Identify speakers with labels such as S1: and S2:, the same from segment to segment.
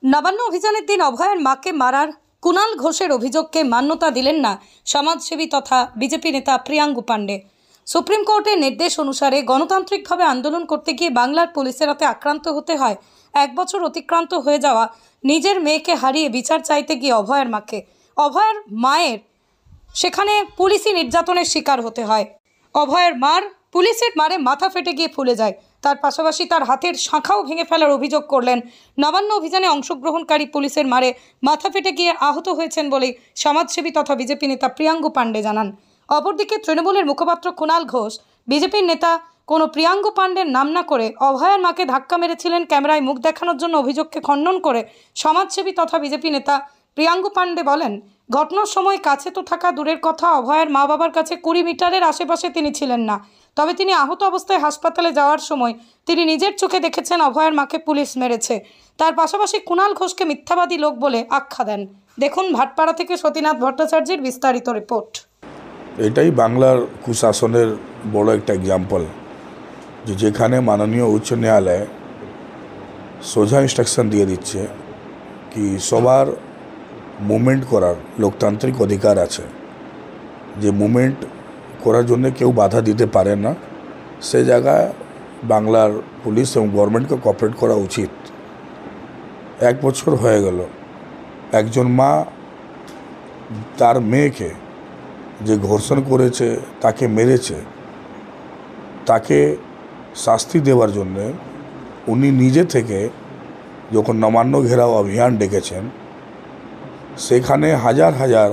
S1: নবান্ন অভিযানের দিন অভয়ের মাকে মারার কুণাল ঘোষের অভিযোগকে মান্যতা দিলেন না সমাজসেবী তথা বিজেপি নেতা প্রিয়াঙ্গু পাণ্ডে। সুপ্রিম কোর্টের নির্দেশ অনুসারে গণতান্ত্রিকভাবে আন্দোলন করতে গিয়ে বাংলার পুলিশের হাতে আক্রান্ত হতে হয়। 1 বছর অতিক্রান্ত হয়ে যাওয়া নিজের মেয়েকে হারিয়ে বিচার চাইতে গিয়ে অভয়ের মায়ের সেখানে পুলিশি নির্যাতনের শিকার হতে হয়। অভয়ের মার পুলিশের মারে মাথা ফেটে গিয়ে ফুলে যায়। তার পাশাপাশি তার হাতের শাখাও ভেঙে ফেলার অভিযোগ করলেন। নবান্ন অভিযানে অংশগ্রহণকারী পুলিশের মারে মাথা ফেটে গিয়ে আহত হয়েছেন বলে সমাজসেবী তথা বিজেপি নেতা প্রিয়াঙ্গু পাণ্ডে জানান। অপরদিকে তৃণমূলের মুখপাত্র কুণাল ঘোষ বিজেপির নেতা কোনো প্রিয়াঙ্গু পাণ্ডের নাম না করে অভয়ের মাকে ধাক্কা মেরেছিলেন ক্যামেরায় মুখ দেখানোর জন্য অভিযোগকে খণ্ডন করে সমাজসেবী তথা বিজেপি নেতা প্রিয়াঙ্গু পাণ্ডে বলেন, ঘটনার সময় কাছে তো থাকা দূরের কথা, অভয়ের মা বাবার কাছে 20 মিটারের আশেপাশে তিনি ছিলেন না। তবে তিনি আহত অবস্থায় হাসপাতালে যাওয়ার সময় তিনি নিজের চোখে দেখেছেন অভয়ের মাকে পুলিশ মেরেছে। তার পাশাপাশি কুণাল ঘোষকে মিথ্যাবাদী লোক বলে আখ্যা দেন। দেখুন ভাটপাড়া থেকে সতীনাথ ভট্টাচার্যের বিস্তারিত রিপোর্ট।
S2: এটাই বাংলার কুশাসনের বড় একটা এক্সাম্পল, যেখানে মাননীয় উচ্চ ন্যায়ালয় সোজা ইনস্ট্রাকশন দিয়ে দিচ্ছে কি সবার মুভমেন্ট করার লোকতান্ত্রিক অধিকার আছে, যে মুভমেন্ট করার জন্য কেউ বাধা দিতে পারে না। সে জায়গায় বাংলার পুলিশ এবং গভর্নমেন্টকে কোঅপারেট করা উচিত। 1 বছর হয়ে গেল, একজন মা তার মেয়েকে যে ধর্ষণ করেছে, তাকে মেরেছে, তাকে শাস্তি দেওয়ার জন্যে উনি নিজে থেকে যখন নবান্ন ঘেরাও অভিযান ডেকেছেন, সেখানে হাজার হাজার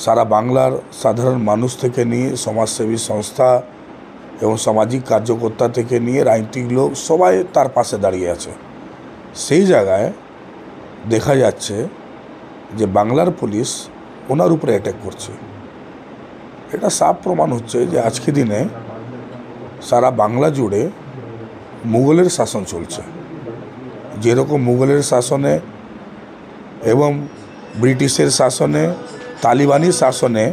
S2: সারা বাংলার সাধারণ মানুষ থেকে নিয়ে সমাজসেবী সংস্থা এবং সামাজিক কার্যকর্তা থেকে নিয়ে রাজনৈতিক লোক সবাই তার পাশে দাঁড়িয়ে আছে। সেই জায়গায় দেখা যাচ্ছে যে বাংলার পুলিশ ওনার উপরে অ্যাটাক করছে। এটা সাফ প্রমাণ হচ্ছে যে আজকে দিনে সারা বাংলা জুড়ে মুঘলের শাসন চলছে। যেরকম মুঘলের শাসনে এবং ব্রিটিশের শাসনে, তালিবানি শাসনে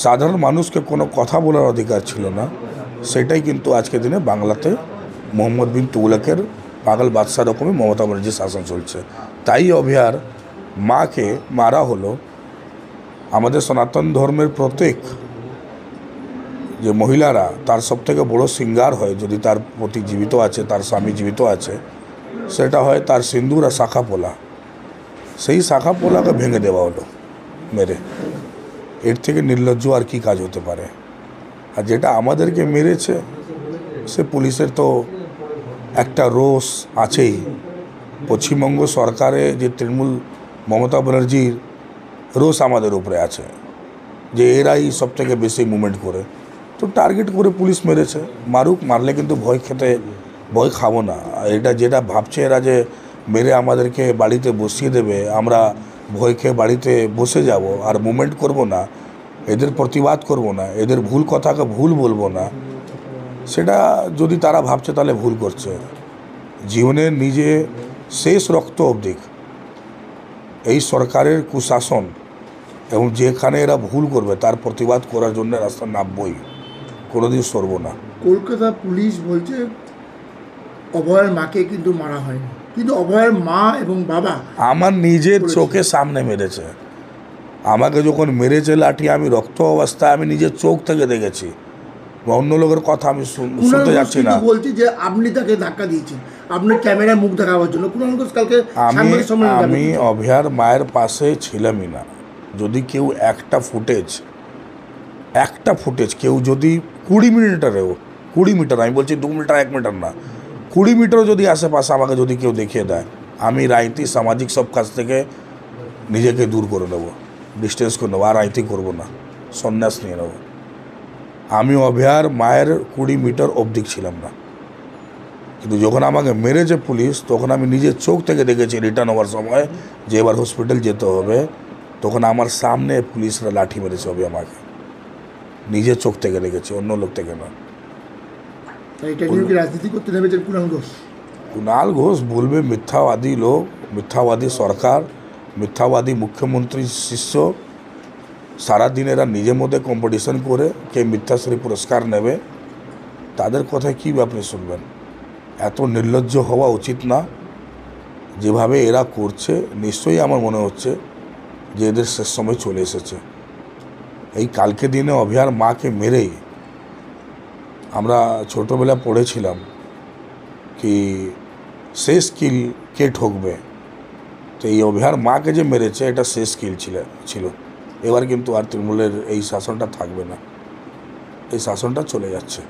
S2: সাধারণ মানুষকে কোনো কথা বলার অধিকার ছিল না, সেটাই কিন্তু আজকে দিনে বাংলাতে মোহাম্মদ বিন তুগলকের পাগল বাদশাহ রকমই মমতা ব্যানার্জির শাসন চলছে। তাই অভয়ার মাকে মারা হলো। আমাদের সনাতন ধর্মের প্রত্যেক যে মহিলারা তার সবথেকে বড় শৃঙ্গার হয়, যদি তার পতি জীবিত আছে, তার স্বামী জীবিত আছে, সেটা হয় তার সিঁদুর আর শাখা পোলা। সেই শাখা পোলাকে ভেঙে দেওয়া হলো মেরে। এর থেকে নির্লজ্জ আর কি কাজ হতে পারে? আর যেটা আমাদেরকে মেরেছে, সে পুলিশের তো একটা রোষ আছেই। পশ্চিমবঙ্গ সরকারে যে তৃণমূল মমতা ব্যানার্জির রোষ আমাদের উপরে আছে, যে এরাই সব থেকে বেশি মুভমেন্ট করে, তো টার্গেট করে পুলিশ মেরেছে। মারুক, মারলে কিন্তু ভয় খাবো না। এটা যেটা ভাবছে এরা যে মেরে আমাদেরকে বাড়িতে বসিয়ে দেবে, আমরা ভয় খেয়ে বাড়িতে বসে যাব আর মুভমেন্ট করব না, এদের প্রতিবাদ করব না, এদের ভুল কথাকে ভুল বলবো না, সেটা যদি তারা ভাবছে তাহলে ভুল করছে। জীবনের নিজে শেষ রক্ত অবধি এই সরকারের কুশাসন এবং যেখানে এরা ভুল করবে তার প্রতিবাদ করার জন্য রাস্তা নামবই, কোনোদিন সরব না।
S3: কলকাতা পুলিশ বলছে অভয়ের মাকে কিন্তু মারা হয়নি, কিন্তু অভয়ের মা এবং বাবা
S2: আমার নিজের চোখের সামনে মেরেছে। আমাকে যখন মেরেছে লাঠি, আমি রক্ত অবস্থায় আমি নিজের চোখ থেকে দেখেছি। অন্য লোকের কথা আমি শুনতে যাচ্ছি না।
S3: বলছি যে আপনি তাকে ধাক্কা দিয়েছেন, আপনি ক্যামেরায় মুখ দেখাবার জন্য। কালকে
S2: আমি অভয়ার মায়ের পাশে ছিলামই না। যদি কেউ একটা ফুটেজ কেউ যদি 20 মিটারেও 20 মিটার, আমি বলছি 2 মিটার 1 মিটার না, 20 মিটারও যদি আশেপাশে আমাকে যদি কেউ দেখিয়ে দেয়, আমি রাজনীতি সামাজিক সব কাজ থেকে নিজেকে দূর করে নেবো, ডিস্টেন্স করে নেবো, আর রাজনীতি করবো না, সন্ন্যাস নিয়ে নেবো। আমি অভয়ার মায়ের 20 মিটার অবধি ছিলাম না, কিন্তু যখন আমাকে মেরেছে পুলিশ, তখন আমি নিজের চোখ থেকে দেখেছি রিটার্ন হওয়ার সময় যে এবার হসপিটাল যেতে হবে, তখন আমার সামনে পুলিশরা লাঠি মেরেছে হবে আমাকে। নিজের চোখ থেকে দেখেছি, অন্য লোক থেকে না।
S3: রাজনীতি করতে নেমেছেন
S2: কুণাল ঘোষ বলবে মিথ্যাবাদী লোক, মিথ্যাবাদী সরকার, মিথ্যাবাদী মুখ্যমন্ত্রীর শিষ্য। সারাদিন এরা নিজের মধ্যে কম্পিটিশন করে কে মিথ্যাশ্রী পুরস্কার নেবে, তাদের কথায় কী আপনি শুনবেন? এত নির্লজ্জ হওয়া উচিত না। যেভাবে এরা করছে নিশ্চয়ই আমার মনে হচ্ছে যে এদের শেষ সময় চলে এসেছে। এই কালকে দিনে অভয়ার মাকে মেরেই আমরা ছোটোবেলা পড়েছিলাম কি শেষ কিল কে ঠকবে, তো এই অভয়ার মাকে যে মেরেছে এটা শেষ কিল ছিল। এবার কিন্তু আর তৃণমূলের এই শাসনটা থাকবে না, এই শাসনটা চলে যাচ্ছে।